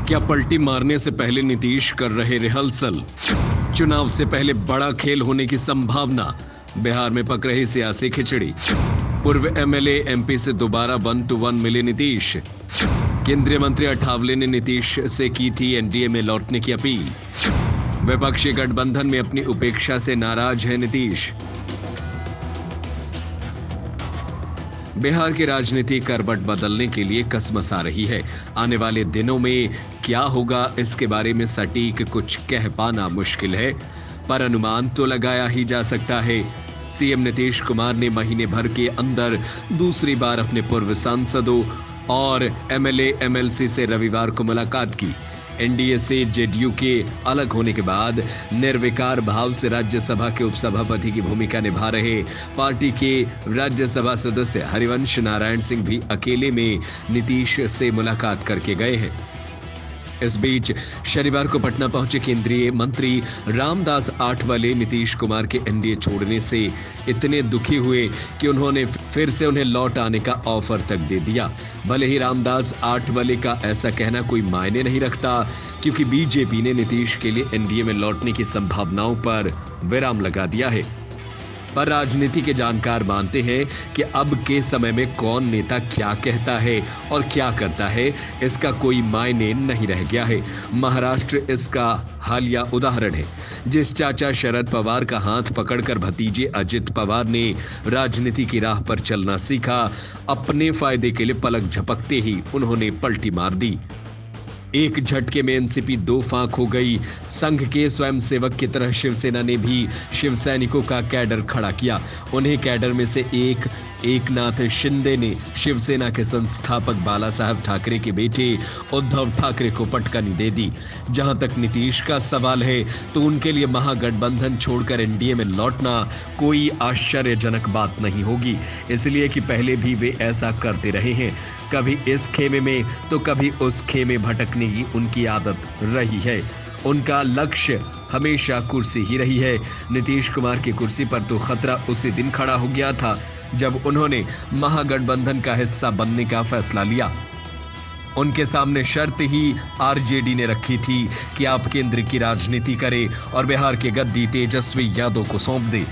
क्या पलटी मारने से पहले नीतीश कर रहे रिहर्सल? चुनाव से पहले बड़ा खेल होने की संभावना। बिहार में पक रही सियासी खिचड़ी। पूर्व एमएलए एमपी से दोबारा 1-to-1 मिले नीतीश। केंद्रीय मंत्री अठावले ने नीतीश से की थी एनडीए में लौटने की अपील। विपक्षी गठबंधन में अपनी उपेक्षा से नाराज है नीतीश। बिहार की राजनीति करवट बदलने के लिए कसमसा रही है। आने वाले दिनों में क्या होगा इसके बारे में सटीक कुछ कह पाना मुश्किल है, पर अनुमान तो लगाया ही जा सकता है। सीएम नीतीश कुमार ने महीने भर के अंदर दूसरी बार अपने पूर्व सांसदों और एमएलए एमएलसी से रविवार को मुलाकात की। एनडीए से जेडीयू के अलग होने के बाद निर्विकार भाव से राज्यसभा के उपसभापति की भूमिका निभा रहे पार्टी के राज्यसभा सदस्य हरिवंश नारायण सिंह भी अकेले में नीतीश से मुलाकात करके गए हैं। इस बीच शनिवार को पटना पहुंचे केंद्रीय मंत्री रामदास आठवले नीतीश कुमार के एनडीए छोड़ने से इतने दुखी हुए कि उन्होंने फिर से उन्हें लौट आने का ऑफर तक दे दिया। भले ही रामदास आठवले का ऐसा कहना कोई मायने नहीं रखता, क्योंकि बीजेपी ने नीतीश के लिए एनडीए में लौटने की संभावनाओं पर विराम लगा दिया है। पर राजनीति के जानकार मानते हैं कि अब के समय में कौन नेता क्या कहता है और क्या करता है, इसका कोई मायने नहीं रह गया है। महाराष्ट्र इसका हालिया उदाहरण है। जिस चाचा शरद पवार का हाथ पकड़कर भतीजे अजित पवार ने राजनीति की राह पर चलना सीखा, अपने फायदे के लिए पलक झपकते ही उन्होंने पलटी मार दी। एक झटके में एनसीपी दो फांक हो गई। संघ के स्वयंसेवक की तरह शिवसेना ने भी शिव सैनिकों का कैडर खड़ा किया। उन्हें कैडर में से एकनाथ शिंदे ने शिवसेना के संस्थापक बाला साहब ठाकरे के बेटे उद्धव ठाकरे को पटकनी दे दी। जहां तक नीतीश का सवाल है, तो उनके लिए महागठबंधन छोड़कर एनडीए में लौटना कोई आश्चर्यजनक बात नहीं होगी, इसलिए कि पहले भी वे ऐसा करते रहे हैं। कभी इस खेमे में तो कभी उस खेमे भटकने की उनकी आदत रही है। उनका लक्ष्य हमेशा कुर्सी ही रही है। नीतीश कुमार की कुर्सी पर तो खतरा उसी दिन खड़ा हो गया था जब उन्होंने महागठबंधन का हिस्सा बनने का फैसला लिया। उनके सामने शर्त ही आरजेडी ने रखी थी कि आप केंद्र की राजनीति करें और बिहार की गद्दी तेजस्वी यादव को सौंप दें।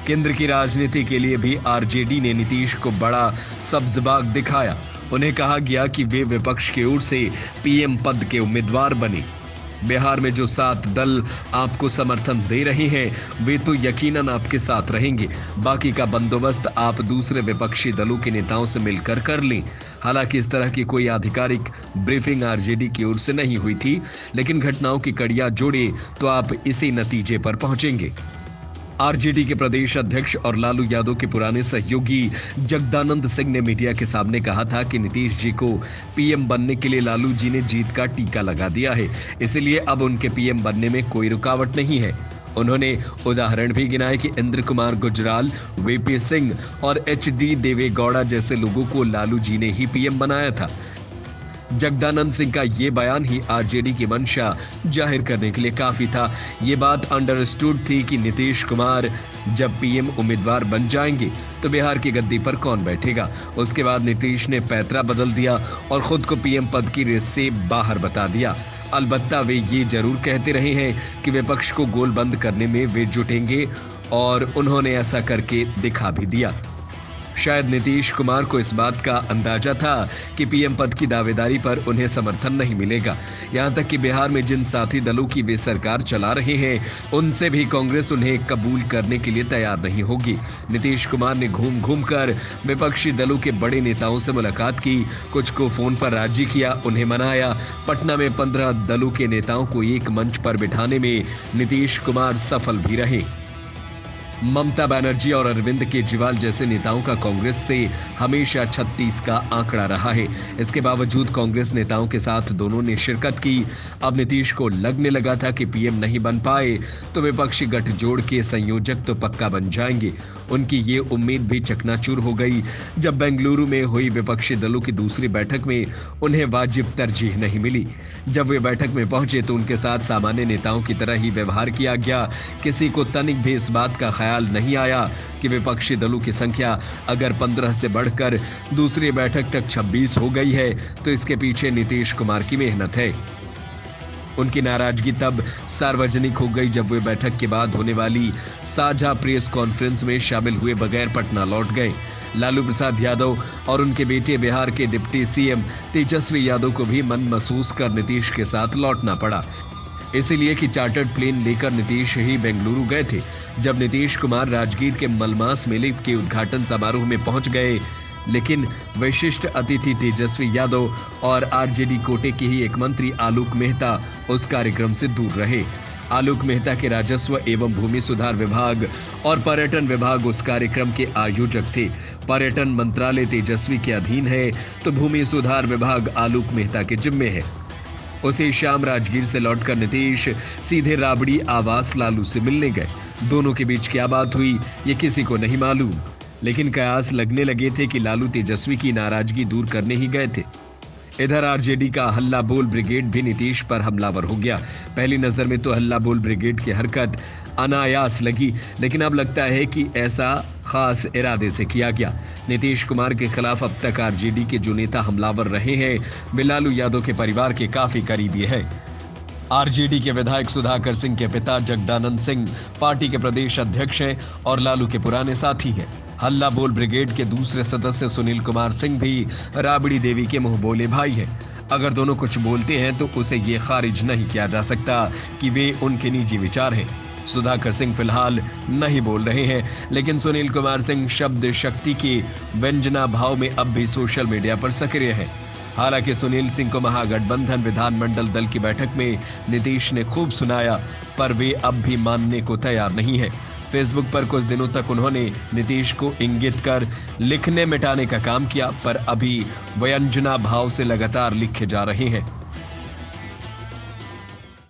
केंद्र की राजनीति के लिए भी आरजेडी ने नीतीश को बड़ा सब्जबाग दिखाया। उन्हें कहा गया कि वे विपक्ष की ओर से पीएम पद के उम्मीदवार बने। बिहार में जो 7 दल आपको समर्थन दे रहे हैं, वे तो यकीनन आपके साथ रहेंगे। बाकी का बंदोबस्त आप दूसरे विपक्षी दलों के नेताओं से मिलकर कर लें। हालांकि इस तरह की कोई आधिकारिक ब्रीफिंग आरजेडी की ओर से नहीं हुई थी, लेकिन घटनाओं की कड़ियां जोड़े तो आप इसी नतीजे पर पहुंचेंगे। आरजेडी के प्रदेश अध्यक्ष और लालू यादव के पुराने सहयोगी जगदानंद सिंह ने मीडिया के सामने कहा था कि नीतीश जी को पीएम बनने के लिए लालू जी ने जीत का टीका लगा दिया है, इसलिए अब उनके पीएम बनने में कोई रुकावट नहीं है। उन्होंने उदाहरण भी गिनाए कि इंद्र कुमार गुजराल, वीपी सिंह और एचडी देवेगौड़ा जैसे लोगों को लालू जी ने ही पीएम बनाया था। जगदानंद सिंह का ये बयान ही आरजेडी की मंशा जाहिर करने के लिए काफी था। ये बात अंडरस्टूड थी कि नीतीश कुमार जब पीएम उम्मीदवार बन जाएंगे तो बिहार की गद्दी पर कौन बैठेगा। उसके बाद नीतीश ने पैतरा बदल दिया और खुद को पीएम पद की रेस से बाहर बता दिया। अलबत्ता वे ये जरूर कहते रहे हैं कि विपक्ष को गोल बंद करने में वे जुटेंगे, और उन्होंने ऐसा करके दिखा भी दिया। शायद नीतीश कुमार को इस बात का अंदाजा था कि पीएम पद की दावेदारी पर उन्हें समर्थन नहीं मिलेगा। यहां तक कि बिहार में जिन साथी दलों की वे सरकार चला रहे हैं, उनसे भी कांग्रेस उन्हें कबूल करने के लिए तैयार नहीं होगी। नीतीश कुमार ने घूम घूम कर विपक्षी दलों के बड़े नेताओं से मुलाकात की, कुछ को फोन पर राजी किया, उन्हें मनाया। पटना में 15 दलों के नेताओं को एक मंच पर बिठाने में नीतीश कुमार सफल भी रहे। ममता बनर्जी और अरविंद केजरीवाल जैसे नेताओं का कांग्रेस से हमेशा 36 का आंकड़ा रहा है। इसके बावजूद कांग्रेस नेताओं के साथ दोनों ने शिरकत की। अब नीतीश को लगने लगा था कि पीएम नहीं बन पाए तो विपक्षी गठजोड़ के संयोजक तो पक्का बन जाएंगे। उनकी ये उम्मीद भी चकनाचूर हो गई जब बेंगलुरु में हुई विपक्षी दलों की दूसरी बैठक में उन्हें वाजिब तरजीह नहीं मिली। जब वे बैठक में पहुंचे तो उनके साथ सामान्य नेताओं की तरह ही व्यवहार किया गया। किसी को तनिक भी इस बात का ख्याल नहीं आया कि विपक्षी दलों की संख्या अगर 15 से बढ़कर दूसरी बैठक तक 26 हो गई है तो इसके पीछे नीतीश कुमार की मेहनत है। उनकी नाराजगी तब सार्वजनिक हो गई जब वे बैठक के बाद होने वाली साझा प्रेस कॉन्फ्रेंस में शामिल हुए बगैर पटना लौट गए। लालू प्रसाद यादव और उनके बेटे बिहार के डिप्टी सीएम तेजस्वी यादव को भी मन महसूस कर नीतीश के साथ लौटना पड़ा, इसीलिए कि चार्टर्ड प्लेन लेकर नीतीश ही बेंगलुरु गए थे। जब नीतीश कुमार राजगीर के मलमास मेले के उद्घाटन समारोह में पहुंच गए, लेकिन विशिष्ट अतिथि तेजस्वी यादव और आरजेडी कोटे के ही एक मंत्री आलोक मेहता उस कार्यक्रम से दूर रहे। आलोक मेहता के राजस्व एवं भूमि सुधार विभाग और पर्यटन विभाग उस कार्यक्रम के आयोजक थे। पर्यटन मंत्रालय तेजस्वी के अधीन है, तो भूमि सुधार विभाग आलोक मेहता के जिम्मे है। उसी शाम राजगीर से लौटकर नीतीश सीधे राबड़ी आवास लालू से मिलने गए। दोनों के बीच क्या बात हुई ये किसी को नहीं मालूम, लेकिन कयास लगने लगे थे कि लालू तेजस्वी की नाराजगी दूर करने ही गए थे। इधर आरजेडी का हल्ला बोल ब्रिगेड भी नीतीश पर हमलावर हो गया। पहली नजर में तो हल्ला बोल ब्रिगेड की हरकत अनायास लगी, लेकिन अब लगता है कि ऐसा खास इरादे से किया गया। नीतीश कुमार के खिलाफ अब तक आरजेडी के जो नेता हमलावर रहे हैं वे लालू यादव के परिवार के काफी करीबी है। आरजेडी के विधायक सुधाकर सिंह के पिता जगदानंद सिंह पार्टी के प्रदेश अध्यक्ष हैं और लालू के पुराने साथी हैं। हल्ला बोल ब्रिगेड के दूसरे सदस्य सुनील कुमार सिंह भी राबड़ी देवी के मुंह बोले भाई हैं। अगर दोनों कुछ बोलते हैं तो उसे ये खारिज नहीं किया जा सकता कि वे उनके निजी विचार हैं। सुधाकर सिंह फिलहाल नहीं बोल रहे हैं, लेकिन सुनील कुमार सिंह शब्द शक्ति के व्यंजना भाव में अब भी सोशल मीडिया पर सक्रिय हैं। हालांकि सुनील सिंह को महागठबंधन विधानमंडल दल की बैठक में नीतीश ने खूब सुनाया, पर वे अब भी मानने को तैयार नहीं है। फेसबुक पर कुछ दिनों तक उन्होंने नीतीश को इंगित कर लिखने मिटाने का काम किया, पर अभी व्यंजना भाव से लगातार लिखे जा रहे हैं।